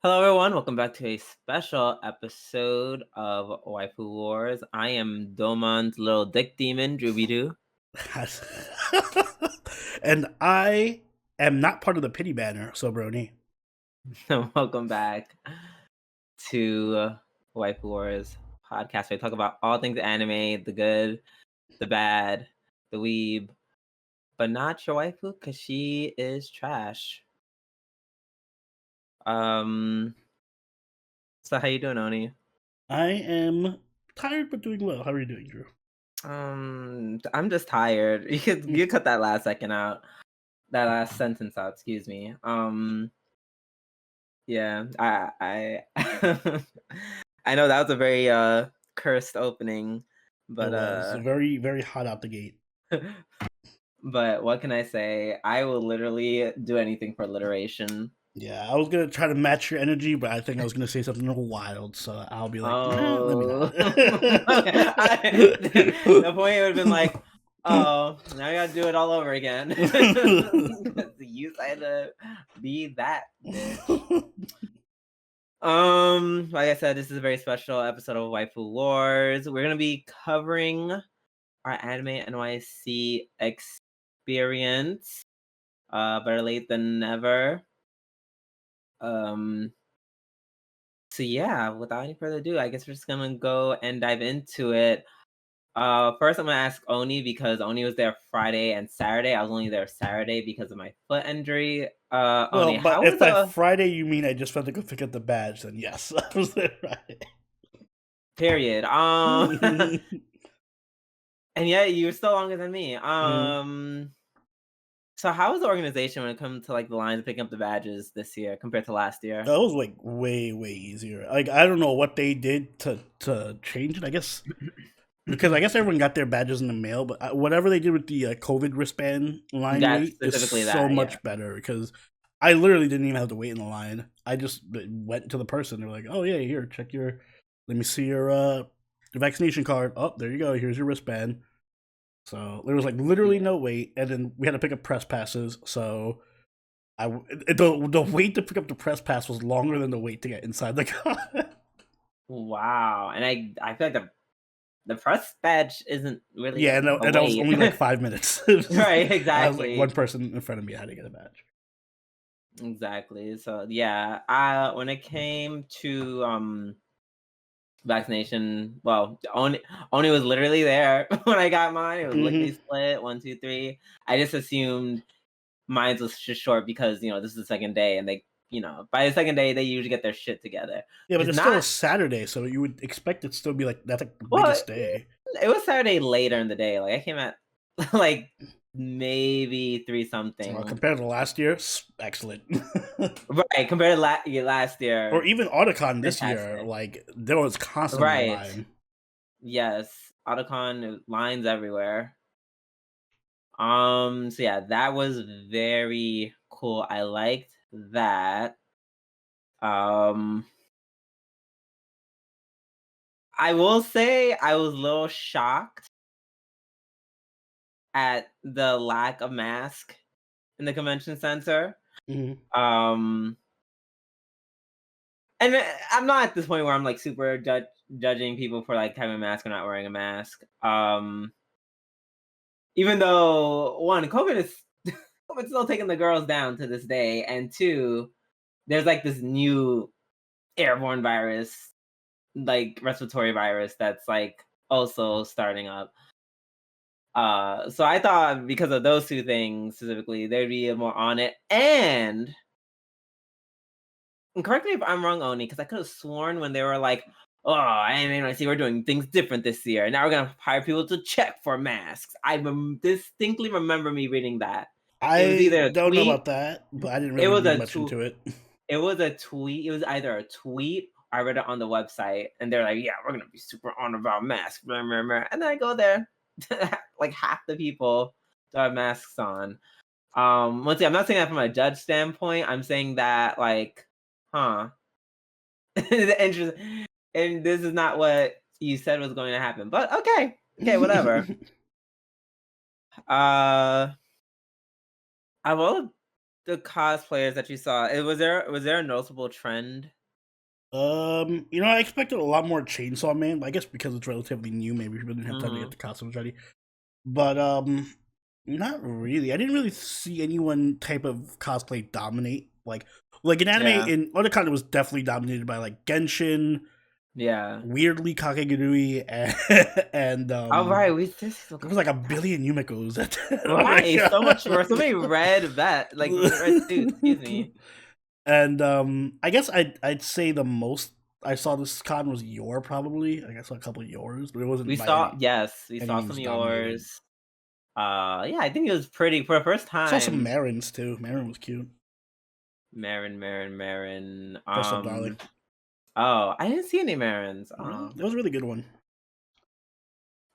Hello, everyone. Welcome back to a special episode of Waifu Wars. I am Domon's little dick demon, Drooby And I am not part of the pity banner, so Brony. Doo. Welcome back to Waifu Wars podcast. Where we talk about all things anime, the good, the bad, the weeb, but not your waifu because she is trash. Um. So how you doing, Oni? I am tired but doing well. How are you doing, Drew? I'm just tired. You cut that last second out. That last sentence out. Excuse me. Yeah, I I know that was a very cursed opening, It but was very, very hot out the gate. but what can I say? I will literally do anything for alliteration. Yeah, I was gonna try to match your energy, but I think I was gonna say something a little wild, so I'll be like, nah, let me Oh, not. okay. The point would have been like, oh, now I gotta do it all over again. 'Cause you decided to be that bitch. Like I said, this is a very special episode of Waifu Wars. We're gonna be covering our AnimeNYC experience. Better late than never. Um, so yeah, without any further ado, I guess we're just gonna go and dive into it. First I'm gonna ask Oni because Oni was there Friday and Saturday. I was only there Saturday because of my foot injury. Well, Oni, but how if was by Friday you mean I just went to go pick up the badge, then yes, I was there Friday. period? And yet you were still longer than me. So how was the organization when it comes to like the lines of picking up the badges this year compared to last year? That was like way, way easier. Like I don't know what they did to change it. I guess because I guess everyone got their badges in the mail, but whatever they did with the COVID wristband line That's wait is specifically so that, yeah. much better because I literally didn't even have to wait in the line. I just went to the person. They're like, "Oh yeah, here, check your. Let me see your vaccination card. Oh, there you go. Here's your wristband." So there was like literally Yeah. no wait, and then we had to pick up press passes. So the wait to pick up the press pass was longer than the wait to get inside the car. Wow. And I feel like the press badge isn't really Yeah, no, a and that was wait. only like 5 minutes. Right, I was like one exactly. person in front of me had to get a badge. Exactly. So yeah, when it came to vaccination, well, Oni was literally there when I got mine. It was lickety Hmm. split, 1, 2, 3. I just assumed mine was just short because this is the second day, and they, by the second day they usually get their shit together, Yeah, which but is it's still a not Saturday, so you would expect it to still be like that's like the well. biggest day. It was Saturday later in the day. Like I came at like maybe three something. Compared to last year, excellent. Right, compared to last Or year, even Otacon this year, fantastic. like there was constantly a Right. line. Yes. Otacon lines everywhere. So yeah, that was very cool. I liked that. Um I will say I was a little shocked at the lack of mask in the convention center. Hmm. Um And I'm not at this point where I'm like super judging people for like having a mask or not wearing a mask. Even though one, COVID is COVID's still taking the girls down to this day, and two, there's like this new airborne virus, like respiratory virus, that's like also starting up. So I thought because of those two things specifically, they'd be more on it. And correct me if I'm wrong, Oni, because I could have sworn when they were like, "Oh, I see we're doing things different this year. Now we're gonna hire people to check for masks." I distinctly remember me reading that. It was I either a don't know about tweet. that, but I didn't It really was read a much into it. It was a tweet. It was either a tweet or I read it on the website, and they're like, "Yeah, we're gonna be super on about masks." Blah, blah, blah. And then I go there, like half the people don't have masks on. Once again, I'm not saying that from a judge standpoint. I'm saying that like, huh. Interesting. And this is not what you said was going to happen. But okay. Okay, whatever. Uh I will the cosplayers that you saw, was there a noticeable trend? I expected a lot more Chainsaw Man. I guess because it's relatively new, maybe people didn't have time to get the costumes ready. But not really. I didn't really see anyone type of cosplay dominate. Like in anime, Yeah. in other content was definitely dominated by like Genshin, Yeah. weirdly Kakegurui, and All right, there was like a billion Yumikos that right. So much more. So many red red suits. Excuse me. And I guess I'd say the most I saw this con was Yor probably. Like I saw a couple of Yours, but it wasn't We by saw we any saw means some dominated. yours. Yeah, I think it was pretty for the first Saw some time. Marins too. Marin was cute. Marin. Dress up, darling. Oh, I didn't see any Marins. Really? Oh. That was a really good one.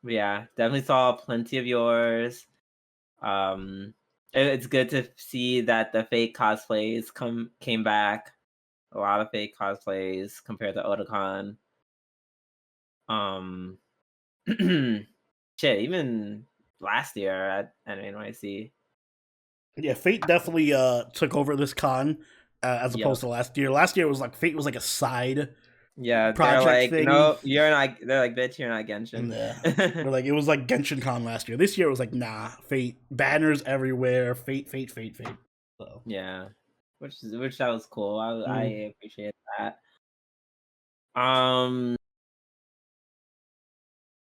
But yeah, definitely saw plenty of yours. It's good to see that the fake cosplays came back. A lot of fake cosplays compared to Otakon. Um, shit, even last year at AnimeNYC. Yeah, Fate definitely took over this con as opposed Yep. to last year. Last year was like Fate was like a side Yeah, they're project like, thing. no, you're not. They're like, bitch, you're not Genshin. Yeah. But like it was like Genshin Con last year. This year it was like nah, Fate banners everywhere. Fate. So Yeah, which that was cool. I mm. appreciate that. Um.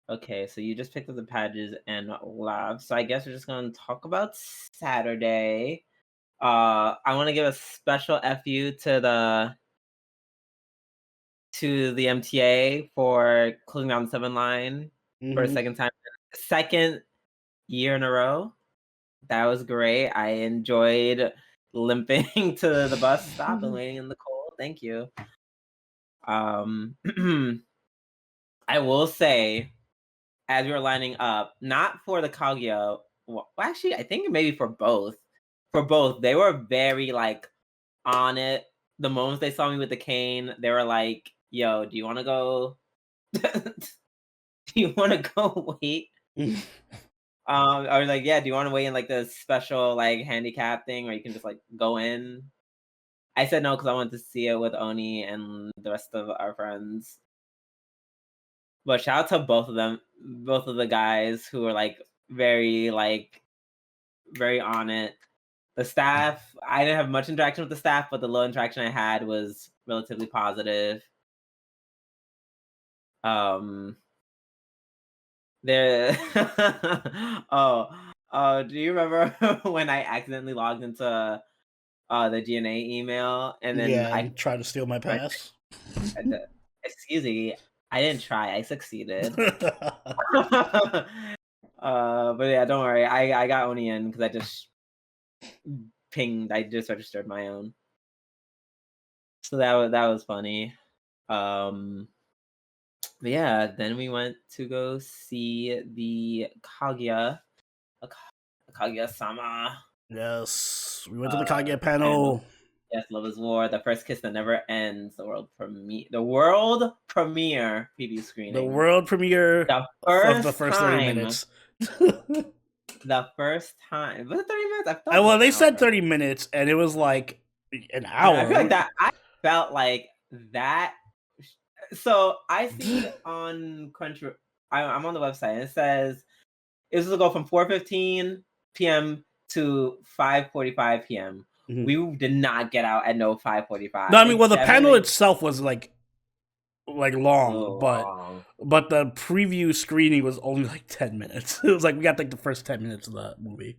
Okay, so you just picked up the badges and lab. So I guess we're just gonna talk about Saturday. I want to give a special FU to the MTA for closing down the 7 line for a second time, second year in a row. That was great. I enjoyed limping to the bus stop and waiting in the cold. Thank you. I will say, as we were lining up, not for the Kaguya. Well, actually, I think maybe for both. For both, they were very like on it. The moments they saw me with the cane, they were like, "Yo, do you want to go? Do you want to go wait?" I was like, "Yeah, do you want to wait in like the special like handicap thing where you can just like go in?" I said no because I wanted to see it with Oni and the rest of our friends. But shout out to both of them, both of the guys who were like very on it. The staff, I didn't have much interaction with the staff, but the little interaction I had was relatively positive. There. Do you remember when I accidentally logged into the G&A email and then Yeah, I and try to steal my went, pass. excuse me, I didn't try, I succeeded. But yeah, don't worry, I got Oni in because I just registered my own. So that was funny. But yeah, then we went to go see the Kaguya-sama. Yes, we went to the Kaguya panel. Panel. Yes, Love is War, the first kiss that never ends, the world premiere preview screening. The world premiere of the first 30 minutes. The first time. Was it 30 minutes? I felt Well, they said hour. 30 minutes, and it was like an I hour. feel like that. I felt like that. So I see on Crunchyroll, I'm on the website, and it says it was to go from 4:15 p.m. to 5:45 p.m. Mm-hmm. We did not get out at no 5:45. No, I mean, well, the panel itself was like long, but the preview screening was only like 10 minutes. It was like we got like the first 10 minutes of the movie.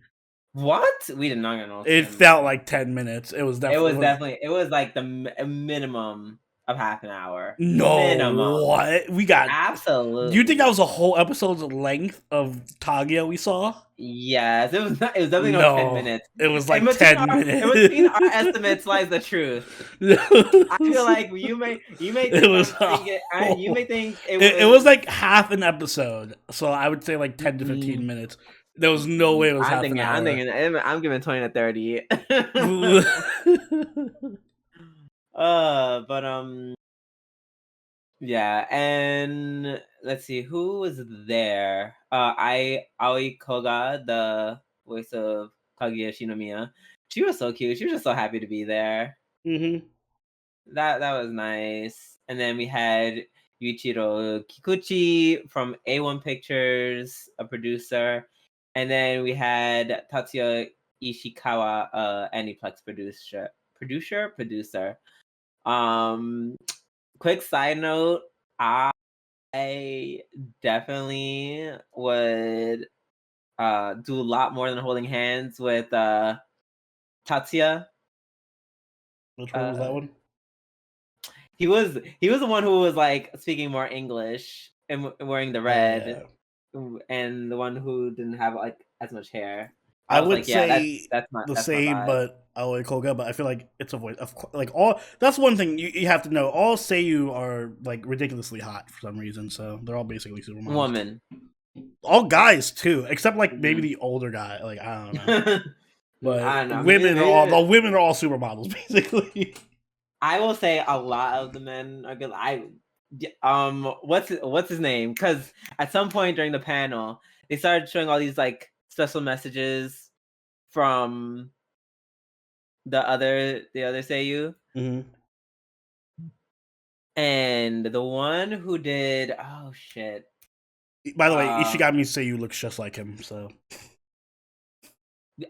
What? We did not get no. It felt like 10 minutes. It was definitely. It was like the minimum of half an hour. No, minimum. What we got? Absolutely. Do you think that was a whole episode's length of Kaguya we saw? Yes, it was. It was definitely not 10 minutes. It was like 10 minutes. In between our estimates lies the truth. I feel like you may think it was. You may think it was like half an episode, so I would say like 10 to 15 minutes. There was no way it was half an hour. I'm giving 20 to 30. Yeah, and let's see who was there. Aoi Koga, the voice of Kaguya Shinomiya, She was so cute. She was just so happy to be there. Mm-hmm. That was nice. And then we had Yuichiro Kikuchi from A1 Pictures, a producer. And then we had Tatsuya Ishikawa, Aniplex producer. Quick side note, I definitely would do a lot more than holding hands with Tatsuya. Which one was that one? He was the one who was like speaking more English and wearing the red, and the one who didn't have like as much hair. I was would like, yeah, say that's the my same, vibe. but I like Koga. But I feel like it's a voice. Like all that's one thing you have to know. All Seiyu are like ridiculously hot for some reason, so they're all basically supermodels. Woman. All guys too, except like maybe the older guy. Like I don't know, but I don't know. women are all the women are all supermodels basically. I will say a lot of the men are good. What's his name? Because at some point during the panel, they started showing all these like special messages from the other Seiyu. Mm-hmm. And the one who did shit. By the way, Ishigami Seiyu looks just like him, so.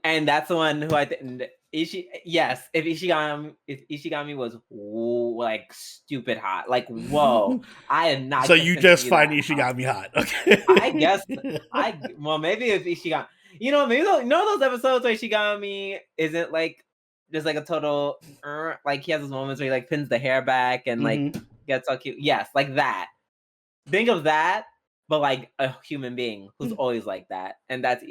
And that's the one who I think yes, if Ishigami was like stupid hot, like whoa, I am not. So you just find Ishigami hot, okay? I guess maybe if Ishigami, maybe those episodes where Ishigami isn't like just like a total like he has those moments where he like pins the hair back and like gets all cute. Yes, like that. Think of that, but like a human being who's always like that, and that's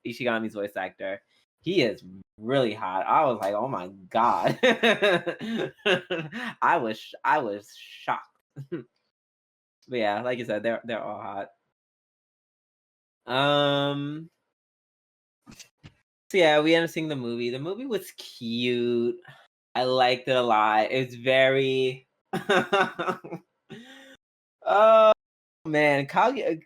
Ishigami's voice actor. He is really hot. I was like, oh my god. I was shocked. But yeah, like you said, they're all hot. So yeah, we ended up seeing the movie. The movie was cute. I liked it a lot. It's very oh man, Kaguya,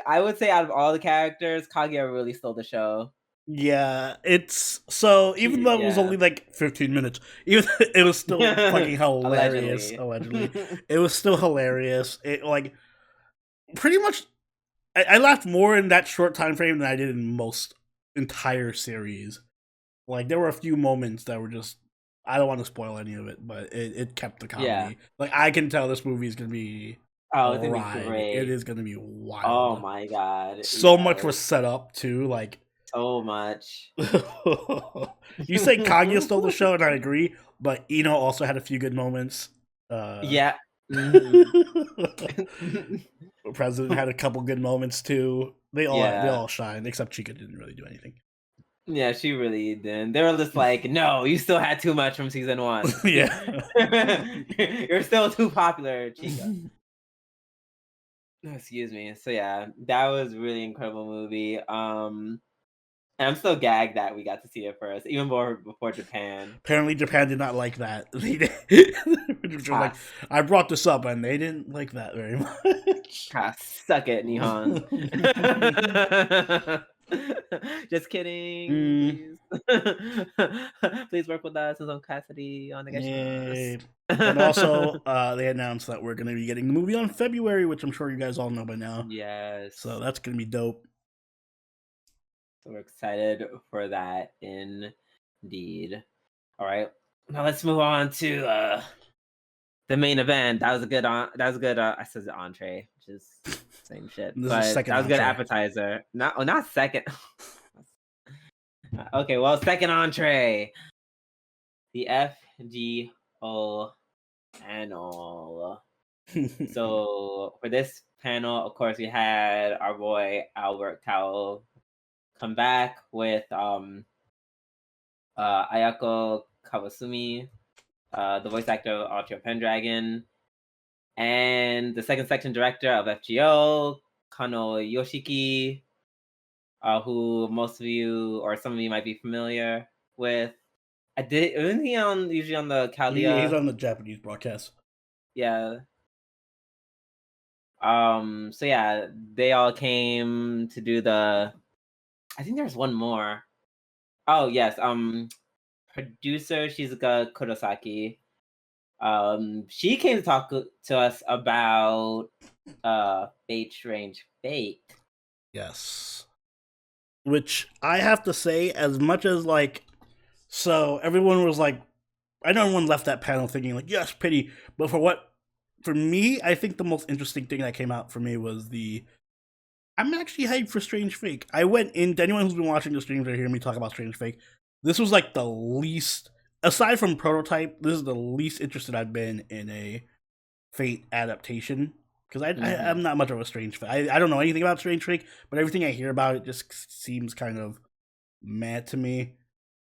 I would say out of all the characters, Kaguya really stole the show. Yeah, it's so even though it was only like 15 minutes, it was still fucking hilarious. Allegedly. It was still hilarious. It like pretty much I laughed more in that short time frame than I did in most entire series. Like there were a few moments that were just I don't want to spoil any of it, but it kept the comedy. Yeah. Like I can tell this movie is gonna be it's gonna be great. It is gonna be wild. Oh my god. So much was set up too, like so much. You say Kaguya stole the show, and I agree, but Ino also had a few good moments. Yeah. The president had a couple good moments too. They all shine, except Chica didn't really do anything. Yeah, she really didn't. They were just like, no, you still had too much from season 1. Yeah. You're still too popular, Chica. Excuse me. So yeah, that was a really incredible movie. And I'm still gagged that we got to see it first, even more before Japan. Apparently, Japan did not like that. Like, I brought this up, and they didn't like that very much. Suck it, Nihon. Just kidding. Please work with us on Cassidy on the And also, they announced that we're going to be getting the movie on February, which I'm sure you guys all know by now. Yes. So that's going to be dope. So we're excited for that, indeed. All right, now let's move on to the main event. That was a good. I said the entree, which is same shit. But that was a good appetizer. Not second. Okay, well, second entree. The FGO Panel. So for this panel, of course, we had our boy Albert Tao come back with Ayako Kawasumi, the voice actor of Ultra Pendragon, and the second section director of FGO, Kano Yoshiki, who most of you or some of you might be familiar with. Isn't he usually on the Kalia? He's on the Japanese broadcast. Yeah. So yeah, they all came to do the. I think there's one more. Oh yes. producer Shizuka Kurosaki. She came to talk to us about Fate Strange Fate. Yes. Which I have to say, as much as like, so everyone was like, I know everyone left that panel thinking like, yes, pity, but for me, I think the most interesting thing that came out for me was I'm actually hyped for Strange Fake. I went in, to anyone who's been watching the streams or hearing me talk about Strange Fake, this was like the least, aside from Prototype, this is the least interested I've been in a Fate adaptation. Because I'm not much of a Strange Fake. I don't know anything about Strange Fake, but everything I hear about it just seems kind of mad to me.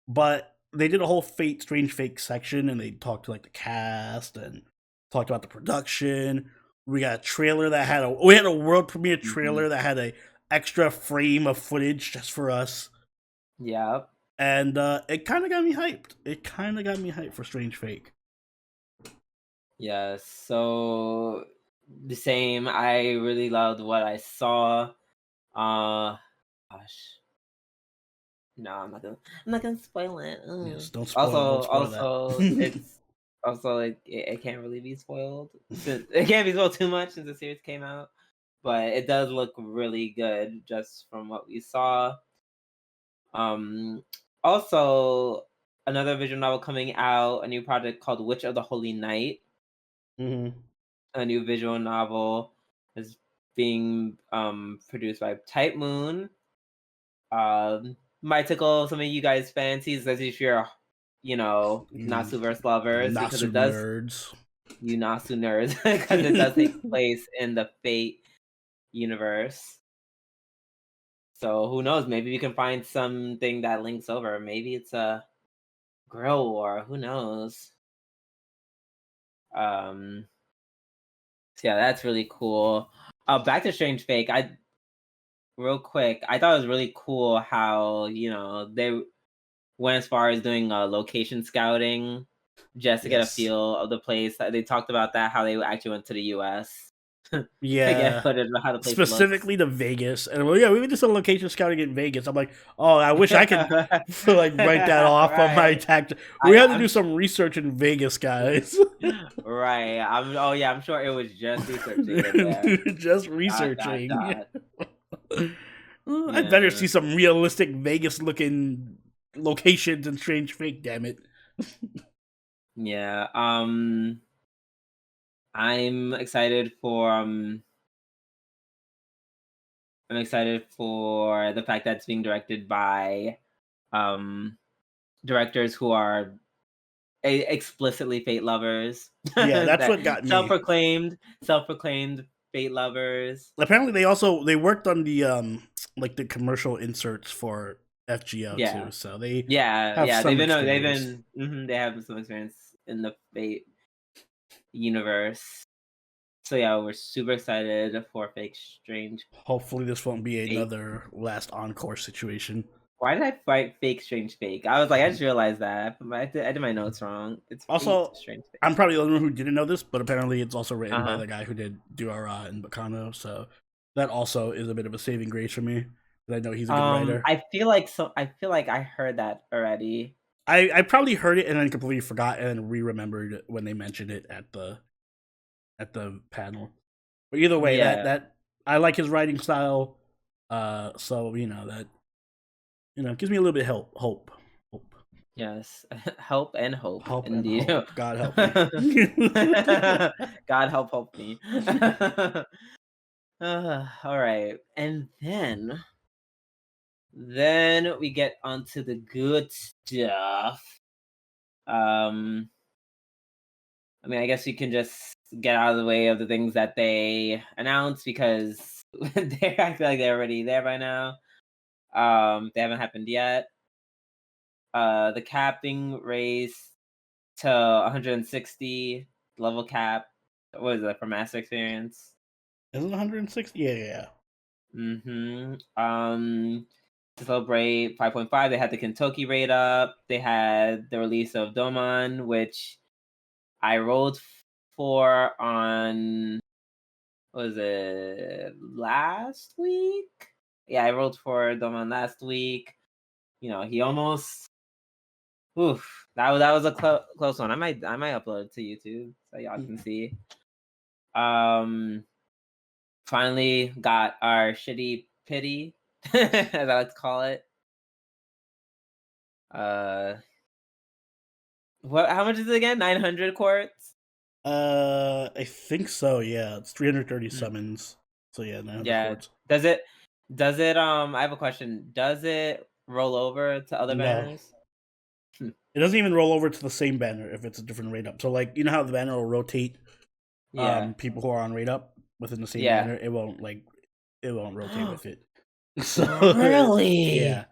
But they did a whole Strange Fake section, and they talked to like the cast and talked about the production. We got a trailer that had we had a world premiere trailer that had a extra frame of footage just for us. Yeah. And it kind of got me hyped. It kind of got me hyped for Strange Fake. Yeah, so the same. I really loved what I saw. Gosh. No, I'm not gonna spoil it. Yes, don't spoil Also, that. it's also it can't really be spoiled. It can't be spoiled too much since the series came out, but it does look really good just from what we saw. Also another visual novel coming out, a new project called Witch of the Holy Night. A new visual novel is being produced by Type Moon. Might tickle some of you guys' fancies, as if you're, Nasuverse lovers, because Nasu it does nerds. you Nasu nerds, because it does take place in the Fate universe. So who knows? Maybe we can find something that links over. Maybe it's a Grill War. Who knows? So yeah, that's really cool. Back to Strange Fake. Real quick, I thought it was really cool how they went as far as doing location scouting just to get a feel of the place. They talked about that, how they actually went to the U.S. to get footage of how the place specifically looks. to Vegas. And we did some location scouting in Vegas. I'm like, oh, I wish I could like write that off on my tag. We had to do some research in Vegas, guys. Right. I'm sure it was just researching in there. Just researching. Yeah. I'd better see some realistic Vegas looking locations and Strange Fake, damn it. Yeah. I'm excited for the fact that it's being directed by directors who are explicitly Fate lovers. Yeah, that's what got me. Self-proclaimed Fate lovers. Apparently they worked on the like the commercial inserts for FGO too. So they have some experience. They have some experience in the Fate universe. So yeah, we're super excited for Fake Strange. Hopefully this won't be another last encore situation. Why did I write Fake Strange Fake? I was like, I just realized that. I did my notes wrong. It's also Strange Fake. I'm probably the only one who didn't know this, but apparently it's also written by the guy who did Duara and Bacano, so that also is a bit of a saving grace for me. I know he's a good writer. I feel like I heard that already. I probably heard it and then completely forgot and then re-remembered when they mentioned it at the panel. But either way, that I like his writing style. So that gives me a little bit of hope. Yes, help and hope. Hope indeed. and hope. God help me. God help me. All right, and then we get onto the good stuff. I guess we can just get out of the way of the things that they announced because I feel like they're already there by now. They haven't happened yet. The cap being raised to 160 level cap. What is that for Master Experience? Is it 160? Yeah. To celebrate 5.5, they had the Kentucky raid up. They had the release of Domon, which I rolled for on, what was it, last week? Yeah, I rolled for Domon last week. He almost Oof, that was a close one. I might upload it to YouTube so y'all can see. Finally got our shitty pity, as I like to call it. What? How much is it again? 900 quartz. I think so. Yeah, it's 330 summons. So yeah, 900 Yeah. quartz. Does it? I have a question. Does it roll over to other No. banners? It doesn't even roll over to the same banner if it's a different rate up. So like, you know how the banner will rotate Yeah. people who are on rate up within the same Yeah. banner? It won't rotate with it. So Really? yeah.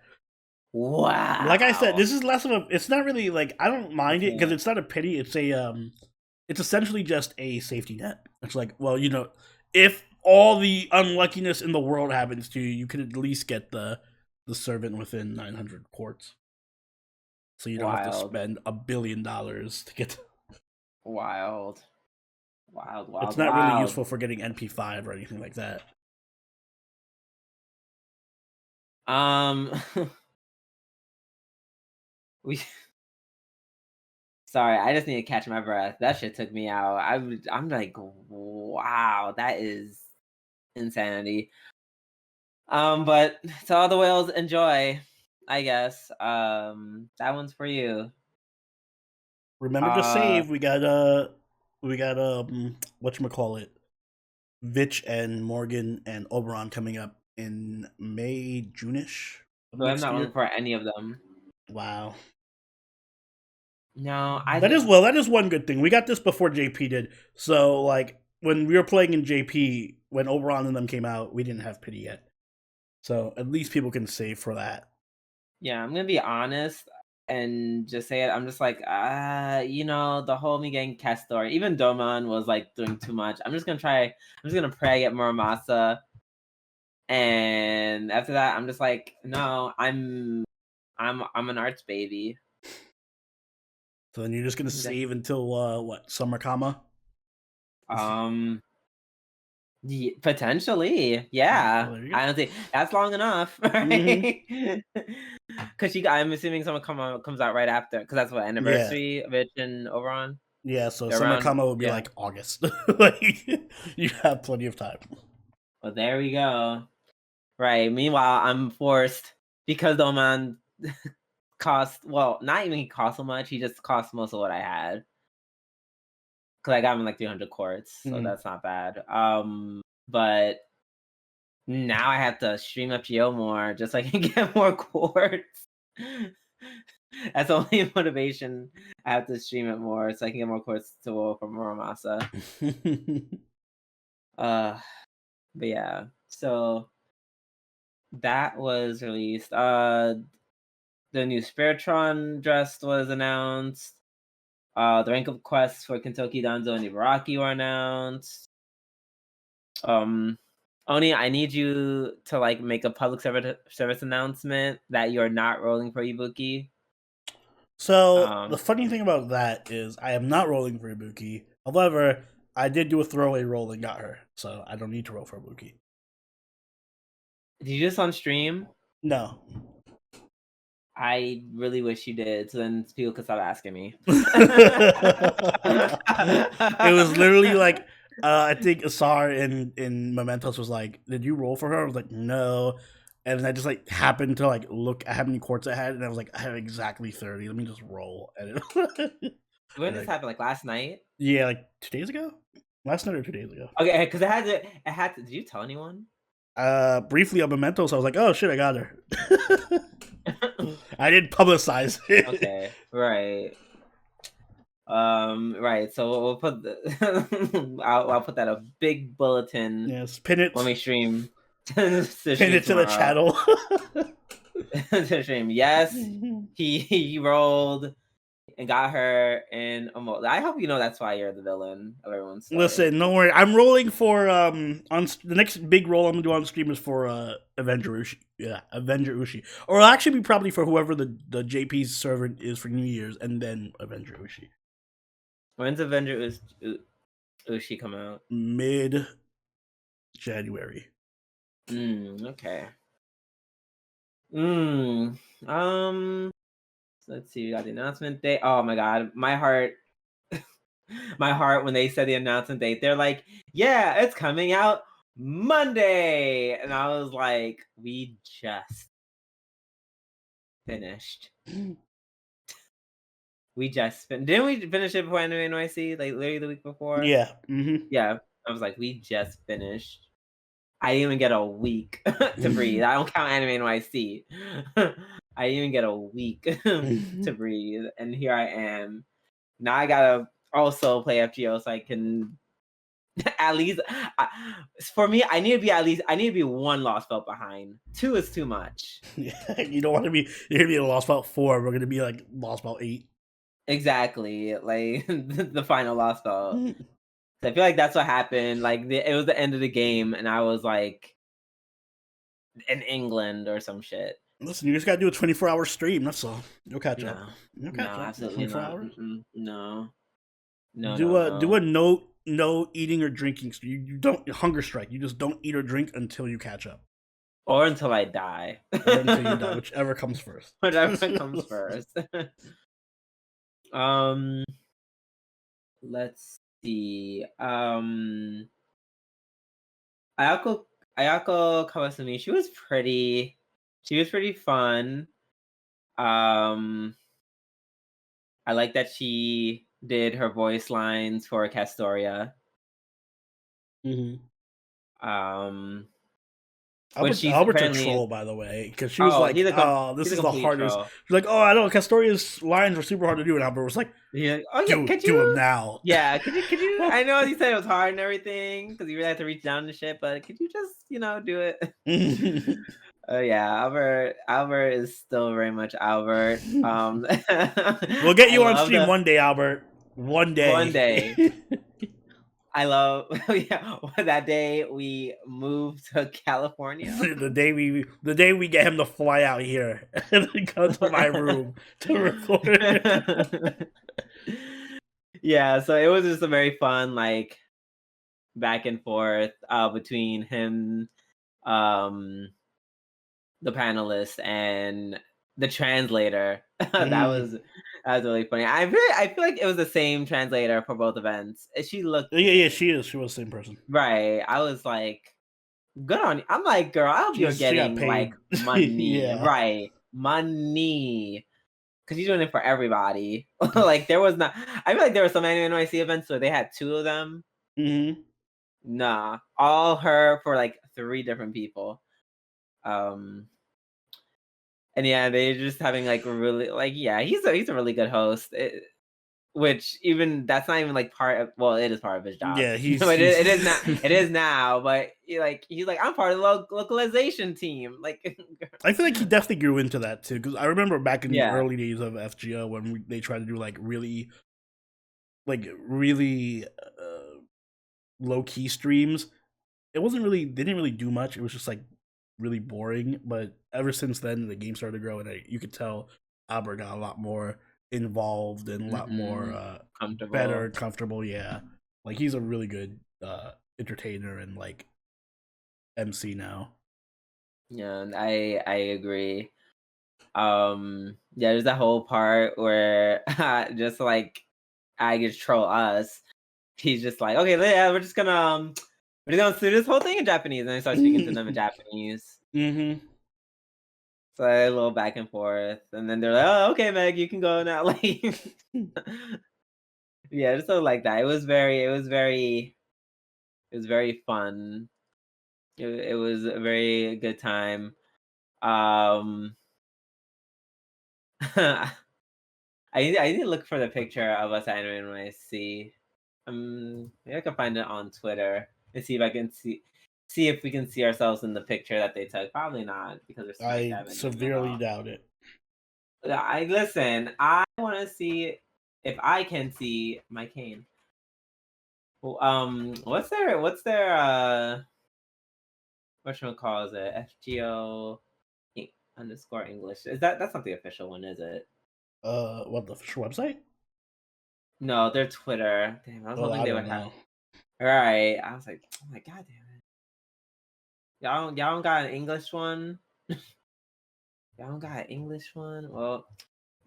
Wow. Like I said, this is less of a. It's not really like I don't mind it because Yeah. it's not a pity. It's a it's essentially just a safety net. It's like, well, you know, if all the unluckiness in the world happens to you, you can at least get the servant within 900 quartz. So you don't have to Wild. spend $1 billion to get. Wild. It's not really useful for getting NP5 or anything like that. We. Sorry, I just need to catch my breath. That shit took me out. I'm like, wow, that is insanity. But to all the whales, enjoy. I guess. That one's for you. Remember to save. We got whatchamacallit, Vitch and Morgan and Oberon coming up in May, June-ish of So I'm next not year. looking for any of them. Wow. No, that is one good thing. We got this before JP did. So like when we were playing in JP, when Oberon and them came out, we didn't have pity yet. So at least people can save for that. Yeah, I'm gonna be honest and just say it. I'm just like, the whole me getting cast story. Even Doman was like doing too much. I'm just gonna pray I get Muramasa. And after that, I'm just like, no, I'm an arts baby. So then you're just gonna save until Summer Kama? Potentially, yeah. Well, I don't think that's long enough, right? Because I'm assuming someone comes out right after, because that's what anniversary of it and Oberon. Yeah, so They're Summer around, Kama would be like August. Like you have plenty of time. Well, there we go. Right. Meanwhile, I'm forced because Oman not even cost so much. He just cost most of what I had. Because I got him like 300 quartz, so that's not bad. But now I have to stream FGO more just so I can get more quartz. That's the only motivation. I have to stream it more so I can get more quartz to roll for Muramasa. But yeah, so that was released. The new Spiritron dress was announced. The rank up quests for Kentucky, Danzo, and Ibaraki were announced. Oni, I need you to like make a public service announcement that you're not rolling for Ibuki. So the funny thing about that is I am not rolling for Ibuki. However, I did do a throwaway roll and got her, so I don't need to roll for Ibuki. Did you just on stream? No. I really wish you did, so then people could stop asking me. It was literally like I think Asar in Mementos was like, "Did you roll for her?" I was like, "No," and then I just like happened to like look at how many quartz I had, and I was like, "I have exactly 30. Let me just roll." And when did this happen? Like last night? Yeah, like 2 days ago. Last night or 2 days ago. Okay, because it had to. Did you tell anyone? Briefly on Mementos, I was like, "Oh shit, I got her." I didn't publicize it. Okay, right. Right. So we'll put I'll put that a big bulletin. Yes, pin it when we stream. Pin it to the channel. To stream. Yes, he rolled and got her in a I hope you know that's why you're the villain of everyone's story. Listen, don't worry. I'm rolling for on the next big roll I'm gonna do on stream is for Avenger Ushi. Yeah, Avenger Ushi. Or it'll actually be probably for whoever the JP's servant is for New Year's, and then Avenger Ushi. When's Avenger Ushi come out? Mid-January. Okay. So let's see. We got the announcement date. Oh my god, my heart. My heart when they said the announcement date. They're like, "Yeah, it's coming out Monday," and I was like, "We just finished." We just didn't we finish it before AnimeNYC? Like literally the week before. Yeah. Yeah, I was like, we just finished. I didn't even get a week to breathe. I don't count AnimeNYC. I didn't even get a week to breathe, and here I am. Now I gotta also play FGO so I can at least. For me, I need to be at least. I need to be one lost belt behind. 2 is too much. Yeah, you don't want to be. You're gonna be a lost belt 4. We're gonna be like lost belt 8. Exactly, like the final lost belt. So I feel like that's what happened. Like it was the end of the game, and I was like in England or some shit. Listen, you just gotta do a 24-hour stream. That's all. You'll catch up. No, You'll no, catch up. absolutely 24 not. hours. No, no, Do no, a no. no eating or drinking. So you don't hunger strike. You just don't eat or drink until you catch up, Or until I die. or until you die, whichever comes first. Whatever comes first. Let's see. Ayako Ayako Kawasumi, she was pretty fun. I like that she did her voice lines for Castoria. Um which she's Albert's a apparently troll, by the way, because she was like, he's "Oh, this he's a is the complete hardest." troll. She's like, "Oh, I know Castoria's lines were super hard to do," and Albert was like, Yeah. Oh yeah, could do you? them now." Yeah, could you? I know you said it was hard and everything because you really had to reach down and shit, but could you just do it? Oh yeah, Albert is still very much Albert. We'll get I you on love stream one day, Albert. One day. One day. I love yeah, that day we moved to California. the day we get him to fly out here and then come to my room to record. Yeah, so it was just a very fun like back and forth between him, the panelist, and the translator. That was really funny. I feel like it was the same translator for both events. She looked Yeah, she is. She was the same person. right. I was like, good on you. I'm like, girl, I hope you're getting like money, Yeah. right? Money, because you're doing it for everybody. Like there was not. I feel like there were some AnimeNYC events where they had 2 of them. Nah, all her for like 3 different people. And yeah, they're just having like really like yeah, he's a really good host. Which even that's not even like part of it is part of his job. Yeah, it is not it is now, but he's like I'm part of the localization team. Like I feel like he definitely grew into that too, because I remember back in the Yeah. early days of FGO when they tried to do like really low key streams. It wasn't really they didn't really do much. It was just like really boring. But ever since then, the game started to grow, and you could tell Albert got a lot more involved and a lot more better, comfortable. Yeah, like he's a really good entertainer and like MC now. Yeah, and I agree. Yeah, there's that whole part where just like I just troll us. He's just like, okay, yeah, we're just gonna do this whole thing in Japanese, and I start speaking to them in Japanese. So a little back and forth, and then they're like, "Oh, okay, Meg, you can go now." Like, yeah, just so like that. It was very fun. It was a very good time. I need to look for the picture of us at AnimeNYC. Maybe I can find it on Twitter and see if I can see if we can see ourselves in the picture that they took. Probably not because we're smack I dab in the severely middle. doubt it. I want to see if I can see my cane. What's their whatchamacallit it? FGO _ English. That's not the official one, is it? What, the official website? No, their Twitter. Damn, I was hoping they would have. Know. All right, I was like, oh my god, damn it! Y'all don't got an English one. Y'all don't got an English one. Well,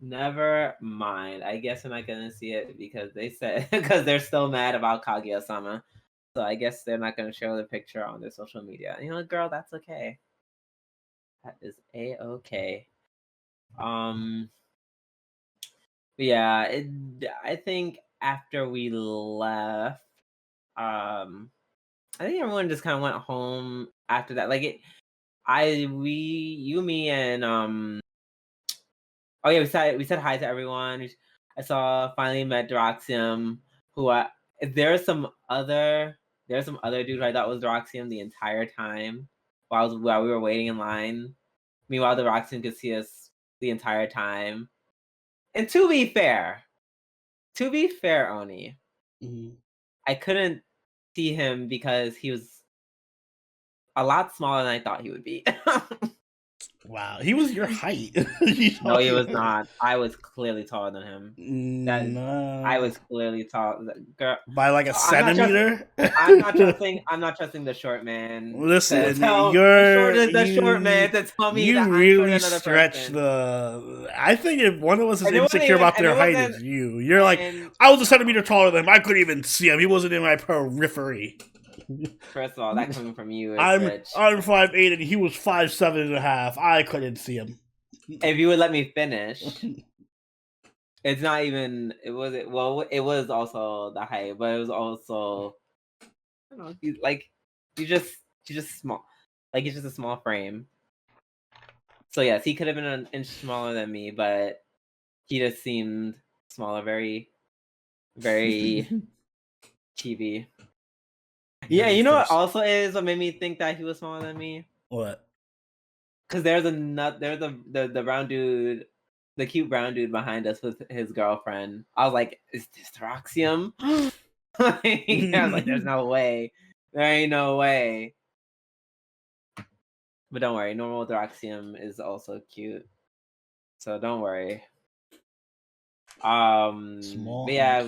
Never mind. I guess I'm not gonna see it because they said because they're still mad about Kaguya-sama. So I guess they're not gonna show the picture on their social media. You know, girl, that's okay. That is a-okay. Yeah, I think after we left, I think everyone just kind of went home after that. Like you, me, and oh yeah, we said hi to everyone. I saw finally met Droxium, who there's some other dude who I thought was Droxium the entire time while we were waiting in line. Meanwhile, the Droxium could see us the entire time. And to be fair, Oni, I couldn't see him because he was a lot smaller than I thought he would be. Wow, he was your height. No, he was not. I was clearly taller than him. No. I was clearly tall. Girl, by like a centimeter. I'm not trusting the short man. Listen, the short man to tell me you that really I'm shorter stretch person. the. I think if one of us is And it wasn't insecure even- about and their it height, wasn't- it's you. You're like, And I was a centimeter taller than him. I couldn't even see him. He wasn't in my periphery. first of all, that coming from you is I'm rich. 5'8" and he was 5'7.5". I couldn't see him. If you would let me finish, it's not even. It was also the height, but it was also. I don't know. He's just small. Like he's just a small frame. So yes, he could have been an inch smaller than me, but he just seemed smaller, very, very chibi. Yeah, you know what also is what made me think that he was smaller than me? What? Because there's the brown dude, the cute brown dude behind us with his girlfriend. I was like, is this Roxium? I was like, there's no way. There ain't no way. But don't worry, normal Droxium is also cute. So don't worry. Small. But yeah,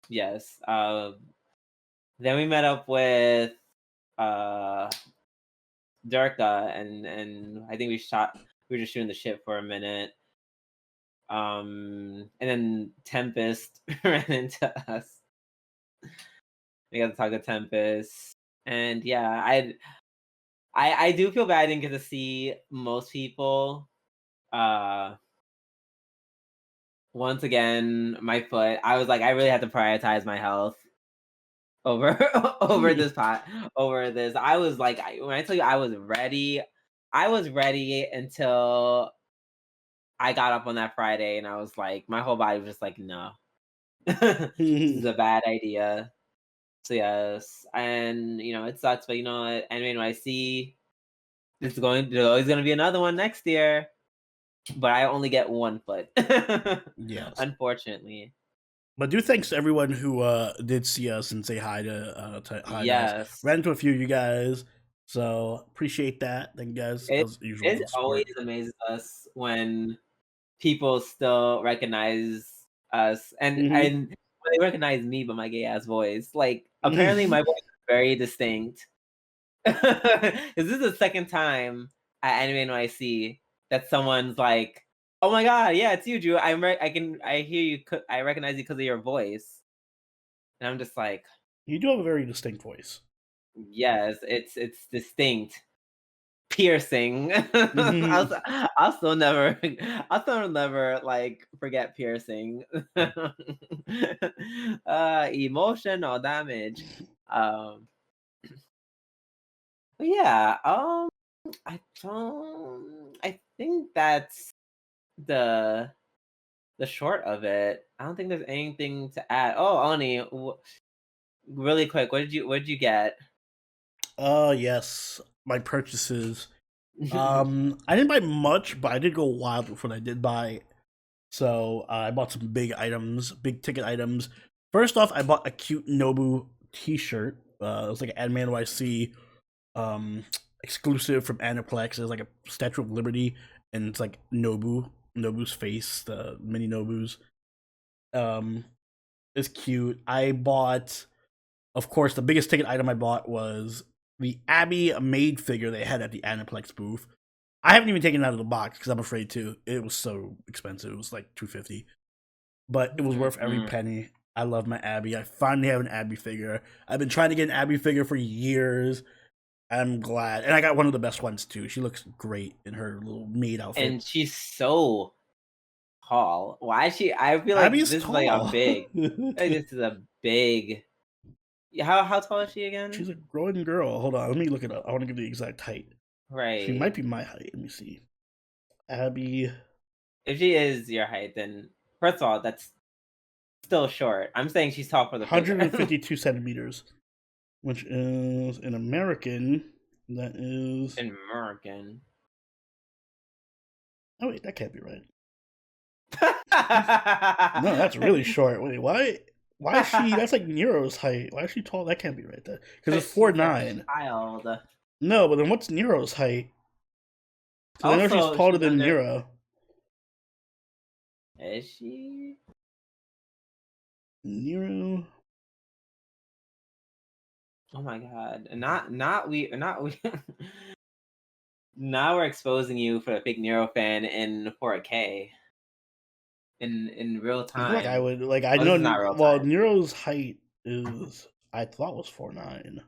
yes. Then we met up with Durka and I think we were just shooting the shit for a minute. And then Tempest ran into us. We got to talk to Tempest. And yeah, I do feel bad I didn't get to see most people. Once again, my foot. I was like, I really had to prioritize my health over over this. I was like, when I tell you I was ready until I got up on that Friday, and I was like, my whole body was just like, no, this is a bad idea. So yes, and it sucks, but you know what? AnimeNYC, there's always going to be another one next year, but I only get one foot. Yes, unfortunately. But do thanks to everyone who did see us and say hi to yes. Ran into a few of you guys, so appreciate that. Thank you guys. It usual, always amazes us when people still recognize us, and when they recognize me by my gay ass voice. Like apparently my voice is very distinct. This is the second time at AnimeNYC that someone's like, "Oh my god, yeah, it's you, Drew. I hear you. I recognize you because of your voice." And I'm just like, you do have a very distinct voice. Yes, it's distinct, piercing. I'll still never like forget piercing. Emotional damage. But yeah, I think that's the short of it. I don't think there's anything to add. Oh, Oni, really quick, what did you get? Yes, my purchases. I didn't buy much, but I did go wild with what I did buy. So I bought some big ticket items. First off, I bought a cute Nobu T-shirt. It was like an AnimeNYC exclusive from Aniplex. It was like a Statue of Liberty, and it's like Nobu's face, the mini Nobus. It's cute. I bought, of course, the biggest ticket item I bought was the Abby maid figure they had at the Aniplex booth. I haven't even taken it out of the box because I'm afraid to. It was so expensive. It was like $250, but it was worth every penny. I love my Abby. I finally have an Abby figure. I've been trying to get an Abby figure for years. I'm glad, and I got one of the best ones too. She looks great in her little maid outfit, and she's so tall. Why is she? I feel like Abby's this tall. is like a big. Like this is a big. How tall is she again? She's a growing girl. Hold on, let me look it up. I want to give the exact height. Right. She might be my height. Let me see. Abby. If she is your height, then first of all, that's still short. I'm saying she's tall for the 152 centimeters, which is in American. That is in American. Oh wait, that can't be right. No, that's really short. Wait, why? Why is she? That's like Nero's height. Why is she tall? That can't be right. That because it's 4'9". Child. No, but then what's Nero's height? So I know she's taller than Nero. Is she? Nero. Oh my god! Not we. Now we're exposing you for a big Nero fan in 4K. In real time. Like I would like. I know. Well, Nero's height is I thought was 4'9".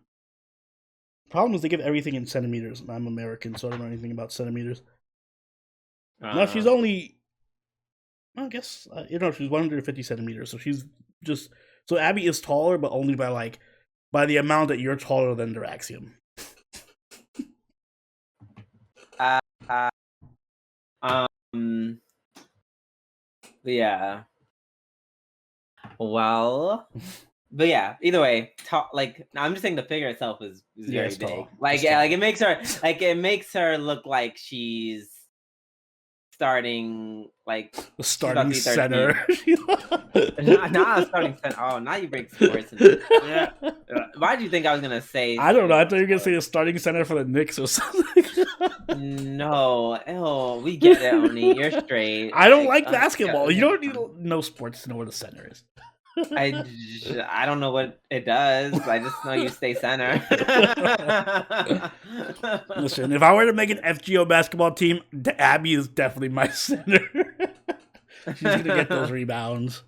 Problem is they give everything in centimeters, and I'm American, so I don't know anything about centimeters. No, she's only. I guess she's 150 centimeters, so she's just. So Abby is taller, but only by the amount that you're taller than Duraxium. Yeah. Well, but yeah. Either way, I'm just saying the figure itself is very big. Tall. Like it makes her look like she's starting center. not a starting center. Oh, now you break sports. Yeah. Why do you think I was gonna say? I don't know. I thought you were gonna say a starting center for the Knicks or something. No, ew, we get it, Oni. You're straight. I don't like basketball. You don't need to know sports to know what a center is. I don't know what it does. I just know you stay center. Listen, if I were to make an FGO basketball team, Abby is definitely my center. She's gonna get those rebounds.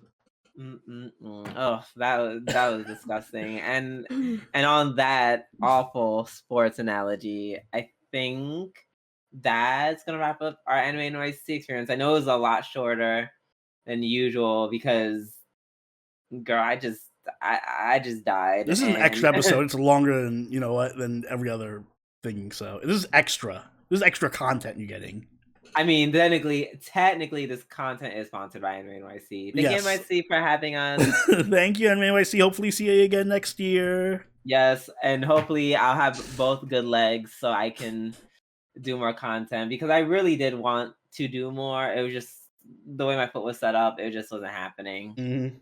Oh, that was disgusting. And on that awful sports analogy, I think that's gonna wrap up our AnimeNYC experience. I know it was a lot shorter than usual because, girl, I just died. This is an extra episode. It's longer than than every other thing. So this is extra. This is extra content you're getting. I mean, technically, this content is sponsored by AnimeNYC. Thank you, AnimeNYC, for having us. Thank you, AnimeNYC. Hopefully, see you again next year. Yes, and hopefully, I'll have both good legs so I can do more content because I really did want to do more. It was just the way my foot was set up; it just wasn't happening. Mm-hmm.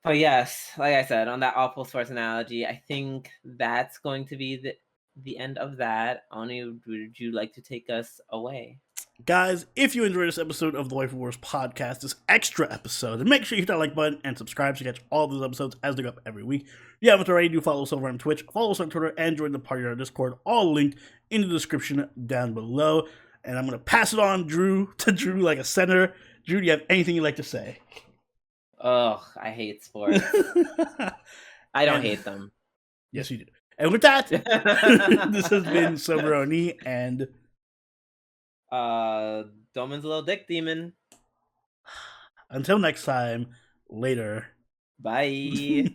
But yes, like I said, on that awful sports analogy, I think that's going to be the end of that. Oni, would you like to take us away? Guys, if you enjoyed this episode of the Waifu Wars podcast, this extra episode, then make sure you hit that like button and subscribe to catch all of those episodes as they go up every week. If you haven't already, do follow us over on Twitch, follow us on Twitter, and join the party on our Discord, all linked in the description down below. And I'm going to pass it on to Drew like a center. Drew, do you have anything you'd like to say? Ugh, I hate sports. I don't hate them. Yes, you do. And with that, this has been Soberoni and Doman's a little dick demon. Until next time, later. Bye.